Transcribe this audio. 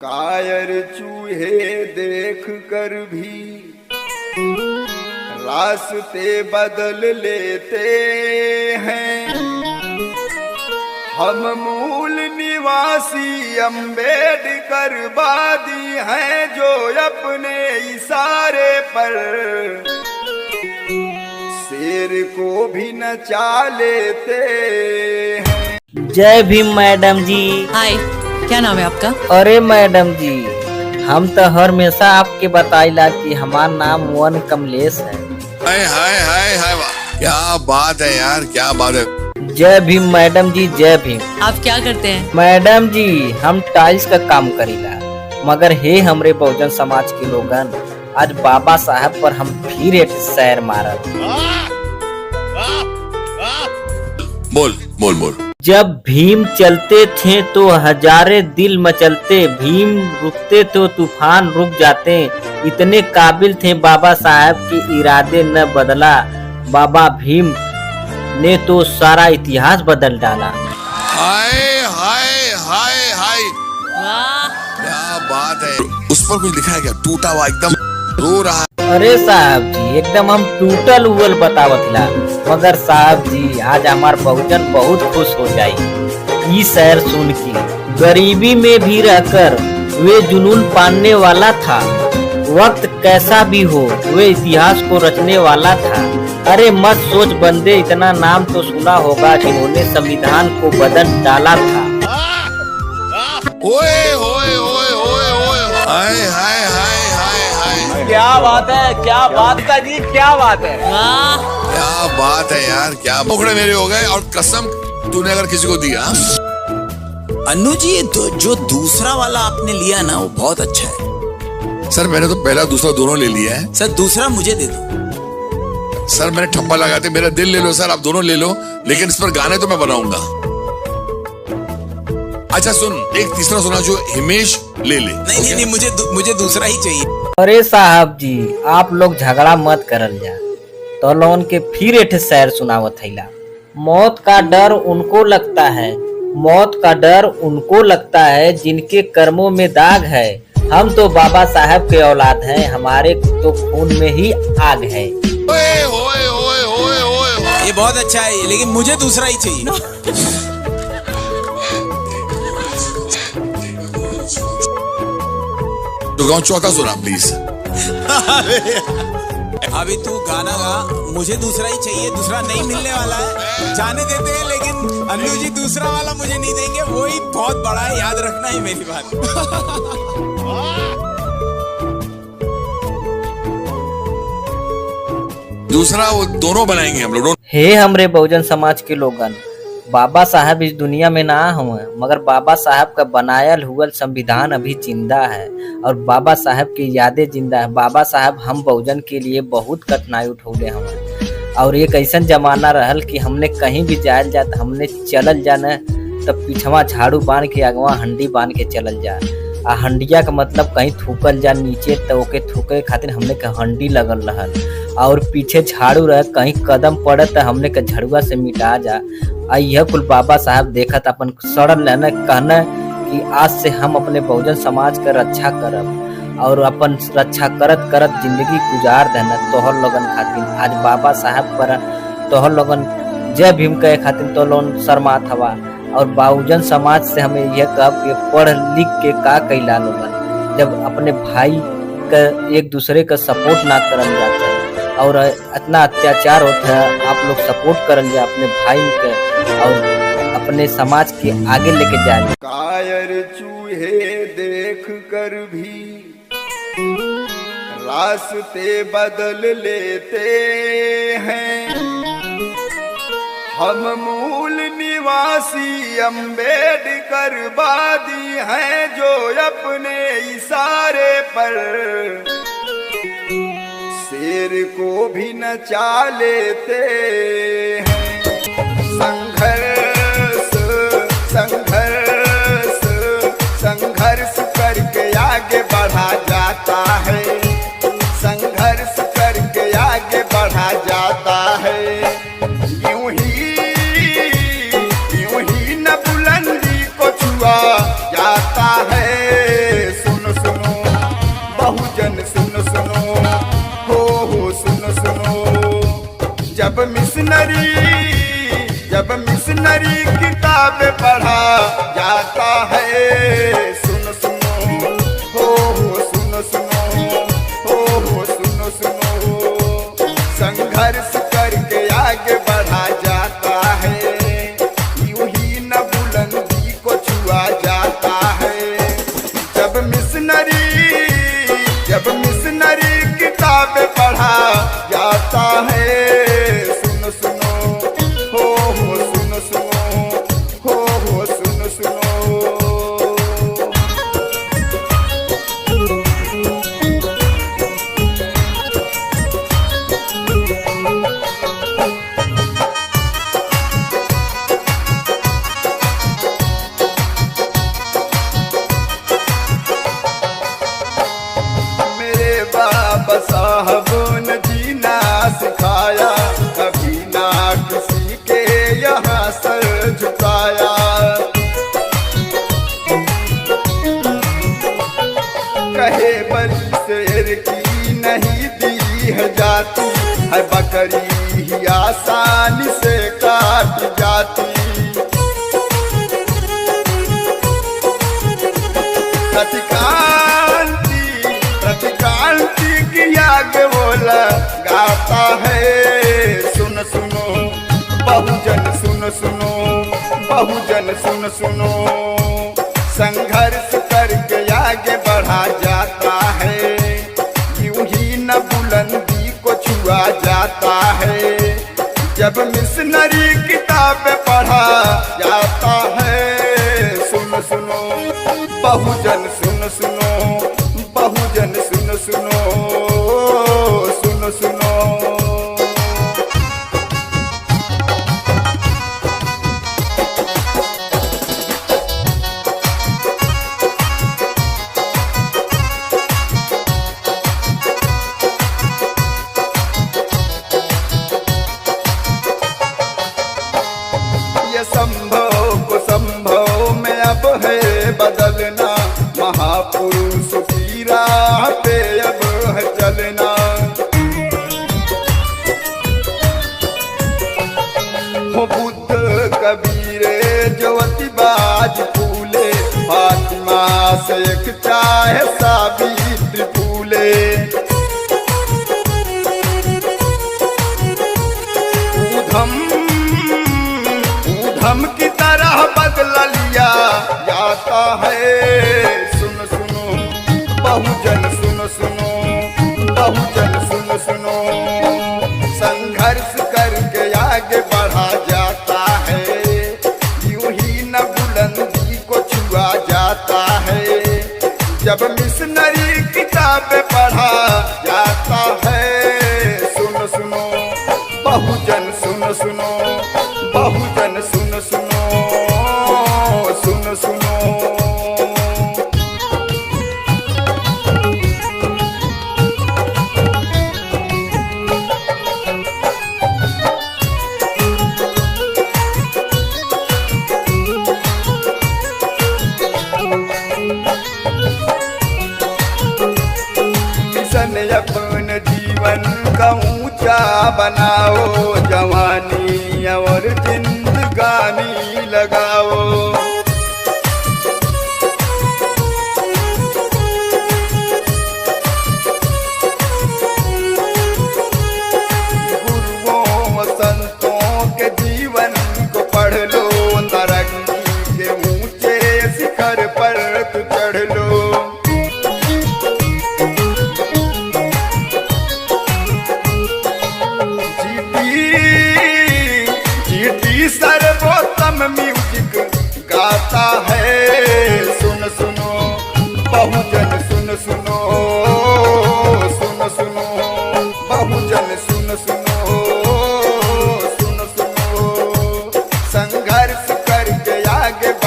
कायर चूहे देख कर भी रास्ते बदल लेते हैं। हम मूल निवासी अम्बेडकर वादी हैं जो अपने इशारे पर शेर को भी नचा लेते हैं। जय भीम मैडम जी। हाय, क्या नाम है आपका? अरे मैडम जी, हम तो हमेशा आपके बताइला कि हमारा नाम वन कमलेश है। हाय हाय हाय हाय, क्या बात है यार, क्या बात है। जय भीम मैडम जी, जय भीम। आप क्या करते हैं? मैडम जी, हम टाइल्स का काम करीला, मगर हे हमरे बहुजन समाज के लोगन, आज बाबा साहब पर हम फिर एक सैर मारल। बोल बोल बोल। जब भीम चलते थे तो हजारे दिल मचलते, भीम रुकते तो तूफान रुक जाते, इतने काबिल थे बाबा साहब के इरादे न बदला, बाबा भीम ने तो सारा इतिहास बदल डाला। हाय हाय हाय हाय, वाह, क्या बात है। उस पर कुछ लिखा है क्या? टूटा हुआ एकदम रो रहा। अरे साहब जी, एकदम हम टूटल उवल बतावतला, मगर साहब जी आज हमार बहुजन बहुत खुश हो जाई ई शहर सुन के। गरीबी में भी रहकर वे जुनून पाने वाला था, वक्त कैसा भी हो वे इतिहास को रचने वाला था। अरे मत सोच बंदे, इतना नाम तो सुना होगा जिन्होंने संविधान को बदल डाला था। ओए ओए ओए ओए ओए, हाय हाय हाय हाय हाय, क्या बात है, क्या बात है जी, क्या बात है। वाह, क्या बात है यार, क्या मुखड़े मेरे हो गए। और कसम तूने अगर किसी को दिया। अन्नू जी, जो दूसरा वाला आपने लिया ना, वो बहुत अच्छा है। सर मैंने तो पहला दूसरा दोनों ले लिया है। सर दूसरा मुझे दे दो। सर मैंने ठप्पा लगाते मेरा दिल ले लो सर, आप दोनों ले लो, लेकिन इस पर गाने तो मैं बनाऊंगा। अच्छा सुन, एक तीसरा सुना जो हिमेश ले ले। नहीं नहीं नहीं, मुझे दूसरा ही चाहिए। अरे साहब जी, आप लोग झगड़ा मत करल जा, तो लोगन के फिर एक शहर सुनावत हैला। मौत का डर उनको लगता है, मौत का डर उनको लगता है जिनके कर्मों में दाग है। हम तो बाबा साहब के औलाद हैं, हमारे तो खून में ही आग है। ओए ओए ओए ओए ओए, ये बहुत अच्छा है, लेकिन मुझे दूसरा ही चाहिए। तो गाँव चौथा सुना प्लीज। अभी तू गाना गा, मुझे दूसरा ही चाहिए, दूसरा नहीं मिलने वाला है। जाने देते हैं, लेकिन अन्नू जी दूसरा वाला मुझे नहीं देंगे, वही बहुत बड़ा है, याद रखना ही मेरी बात। दूसरा वो दोनों बनाएंगे हम लोग। हे हमरे बहुजन समाज के लोगन, बाबा साहब इस दुनिया में ना हुए, मगर बाबा साहब का बनायल हुआ संविधान अभी जिंदा है और बाबा साहब की यादें जिंदा है। बाबा साहब हम बहुजन के लिए बहुत कठिनाई उठौले हमें, और एक ऐसा जमाना रहल कि हमने कहीं भी जायल जा तो हमने चलल जाना तब पिछवा झाड़ू बांध के अगवा हंडी बांध के चलल जा। आ हंडिया का मतलब कहीं थूकल जा नीचे तो ओके थूके खातिर हमने के हंडी लगल रहल, और पीछे झाड़ू रहे, कहीं कदम पड़े तो हमने के झड़ुआ से मिटा जा। यह कुल बाबा साहब देखत अपन सड़न लेना कहना कि आज से हम अपने बहुजन समाज का रक्षा करब और अपन रक्षा करत करत जिंदगी गुजार देना तोहर लोगन खातिर। आज बाबा साहब पर तोहर लोगन जय भीम कहे खातिर तो लोगन शर्मात हवा, और बहुजन समाज से हमें यह कह के पढ़ लिख के का कैला लोगन, जब अपने भाई का एक दूसरे का सपोर्ट ना करल जाता है और इतना अत्याचार होता है, आप लोग सपोर्ट करल जाए अपने भाई के और अपने समाज के आगे लेके जाए। कायर चूहे देख कर भी रास्ते बदल लेते हैं। हम मूल निवासी अम्बेडकर वादी हैं जो अपने इशारे पर शेर को भी नचा लेते हैं। संघर्ष संघर्ष संघर्ष करके आगे बढ़ा जाता है, संघर्ष करके आगे बढ़ा जाता है। यूं ही न बुलंदी को छुआ जाता है, जब मिशनरी किताब पढ़ा जाता है, सुनो सुनो हो सुनो सुनो हो सुनो सुनो, संघर्ष करके आगे बढ़ा जाता है, यूं ही न बुलंदी को छुआ जाता है। जब मिशनरी किताब पढ़ा जाता है, सुनो सुनो हो सुनो सुनो हो सुनो सुनो। मेरे बाबा साहब ने जीना सिखाया, कभी ना किसी के यहाँ सर झुकाया। कहे बलि शेर की नहीं दी है जाती, है बकरी ही आसानी से काट जाती। प्रतिक्रांति की आग बोला गाता है, सुनो सुनो बहुजन सुनो सुनो बहुजन सुनो सुनो, संघर्ष करके आगे बढ़ा जाता है, यूं ही न बुलंदी को छुआ जाता है। जब मिशनरी किताब पढ़ा जाता है, सुनो सुनो बहुजन सुनो सुनो बहुजन सुनो सुनो सुनो सुनो। ये संभव को संभव में अब है बदलना, महापुरुष की राह पे अब है चलना। हो बुद्ध कबीर ज्योतिबाज फूले, फातिमा से एक चाहे सावित्री फूले। ऊधम की तरह बदल लिया जाता है, सुनो सुनो बहुजन सुनो सुनो बहुजन सुनो सुनो, संघर्ष करके आगे बढ़ा जाता है, यूं ही न बुलंदी को छुआ जाता है। जब मिशनरी किताब पढ़ा जाता है, सुनो सुनो बहुजन सुनो सुनो बहुजन सुनो सुनो सुनो सुनो। मिशन अपन जीवन का ऊंचा बनाओ, जवानी और जिंदगानी लगाओ। गुरुओं संतों के जीवन को पढ़ लो, तरक्की के ऊंचे शिखर पर तू चढ़ लो। सर्वोत्तम म्यूजिक गाता है, सुनो सुनो बहुजन सुनो सुनो